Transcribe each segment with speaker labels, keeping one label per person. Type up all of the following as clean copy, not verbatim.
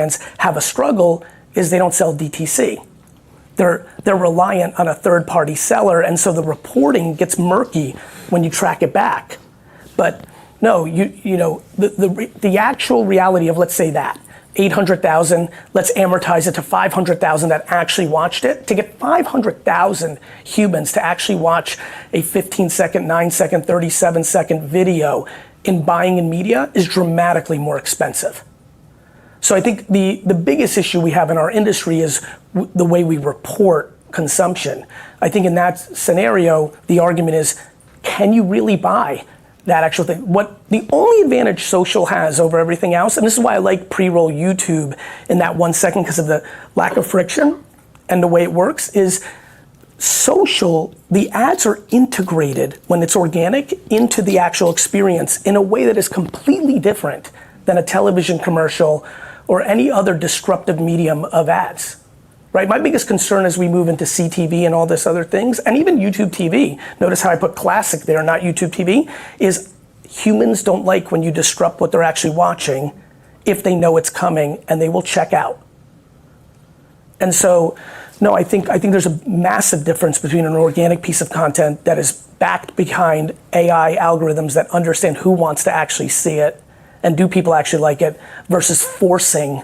Speaker 1: brands have a struggle is they don't sell DTC. They're reliant on a third-party seller, and so the reporting gets murky when you track it back. But no, the actual reality of, let's say that 800,000, let's amortize it to 500,000 that actually watched it. To get 500,000 humans to actually watch a 15-second, 9-second, 37-second video in buying in media is dramatically more expensive. So I think the biggest issue we have in our industry is the way we report consumption. I think in that scenario, the argument is, can you really buy that actual thing? What the only advantage social has over everything else, and this is why I like pre-roll YouTube in that 1 second because of the lack of friction and the way it works, is social, the ads are integrated when it's organic into the actual experience in a way that is completely different than a television commercial or any other disruptive medium of ads, right? My biggest concern as we move into CTV and all this other things, and even YouTube TV, notice how I put classic there, not YouTube TV, is humans don't like when you disrupt what they're actually watching if they know it's coming, and they will check out. And so, no, I think there's a massive difference between an organic piece of content that is backed behind AI algorithms that understand who wants to actually see it, and do people actually like it, versus forcing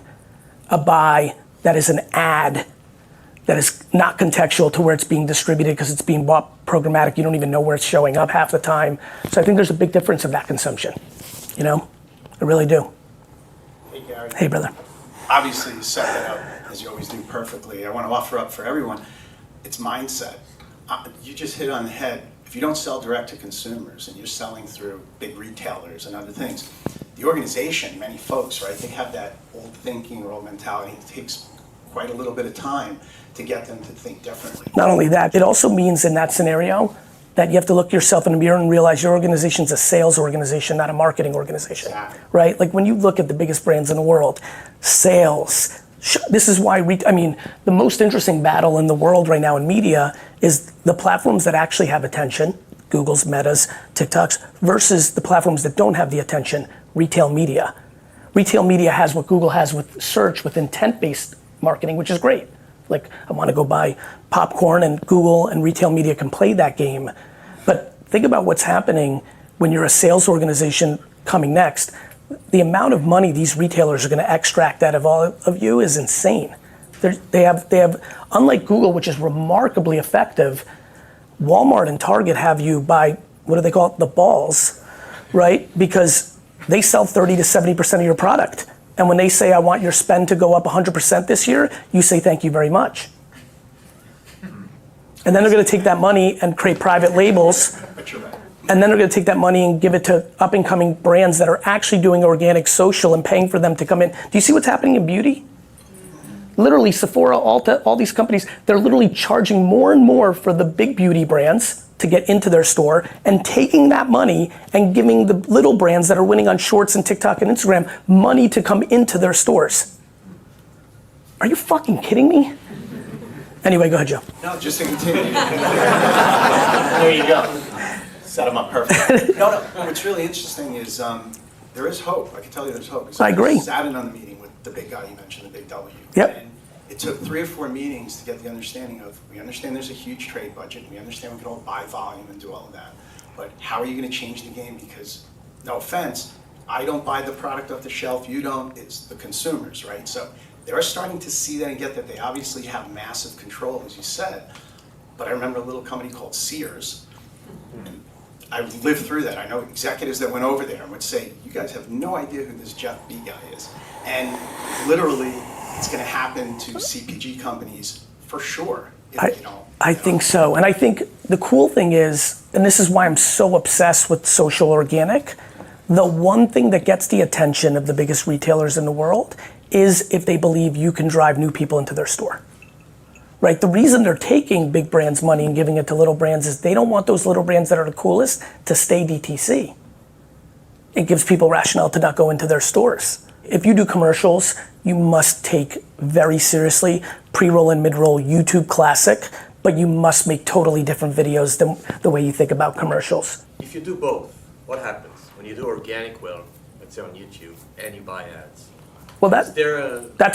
Speaker 1: a buy that is an ad that is not contextual to where it's being distributed because it's being bought programmatic. You don't even know where it's showing up half the time. So I think there's a big difference of that consumption. You know, I really do.
Speaker 2: Hey, Gary.
Speaker 1: Hey, brother.
Speaker 2: Obviously, you set that up, as you always do, perfectly. I want to offer up for everyone, it's mindset. You just hit on the head. If you don't sell direct to consumers and you're selling through big retailers and other things, the organization, many folks, right, they have that old thinking or old mentality. It takes quite a little bit of time to get them to think differently.
Speaker 1: Not only that, it also means in that scenario that you have to look yourself in the mirror and realize your organization's a sales organization, not a marketing organization,
Speaker 2: exactly.
Speaker 1: Right? Like when you look at the biggest brands in the world, sales, this is why, the most interesting battle in the world right now in media is the platforms that actually have attention, Google's, Meta's, TikTok's, versus the platforms that don't have the attention, retail media. Retail media has what Google has with search, with intent-based marketing, which is great. Like, I want to go buy popcorn, and Google and retail media can play that game. But think about what's happening when you're a sales organization coming next. The amount of money these retailers are going to extract out of all of you is insane. They have, unlike Google, which is remarkably effective, Walmart and Target have you buy, what do they call it, the balls, right? Because they sell 30 to 70% of your product. And when they say, I want your spend to go up 100% this year, you say, thank you very much. And then they're gonna take that money and create private labels. And then they're gonna take that money and give it to up and coming brands that are actually doing organic social and paying for them to come in. Do you see what's happening in beauty? Literally Sephora, Ulta, all these companies, they're literally charging more and more for the big beauty brands to get into their store, and taking that money and giving the little brands that are winning on Shorts and TikTok and Instagram money to come into their stores. Are you fucking kidding me? Anyway, go ahead, Joe.
Speaker 2: No, just to continue. There you go. Set them up perfect. No, what's really interesting is there is hope. I can tell you there's hope.
Speaker 1: I agree.
Speaker 2: I sat in on the meeting with the big guy you mentioned, the big W.
Speaker 1: Yep.
Speaker 2: And it took 3 or 4 meetings to get the understanding of, we understand there's a huge trade budget, we understand we can all buy volume and do all of that, but how are you gonna change the game? Because, no offense, I don't buy the product off the shelf, you don't, it's the consumers, right? So they're starting to see that and get that they obviously have massive control, as you said, but I remember a little company called Sears, and I lived through that. I know executives that went over there and would say, you guys have no idea who this Jeff B guy is. And literally, it's going to happen to CPG companies for sure.
Speaker 1: I think so. And I think the cool thing is, and this is why I'm so obsessed with social organic, the one thing that gets the attention of the biggest retailers in the world is if they believe you can drive new people into their store. Right? The reason they're taking big brands' money and giving it to little brands is they don't want those little brands that are the coolest to stay DTC. It gives people rationale to not go into their stores. If you do commercials, you must take very seriously pre-roll and mid-roll YouTube classic, but you must make totally different videos than the way you think about commercials.
Speaker 3: If you do both, what happens? When you do organic well, let's say on YouTube, and you buy ads?
Speaker 1: Well,
Speaker 3: Is there a?
Speaker 1: that's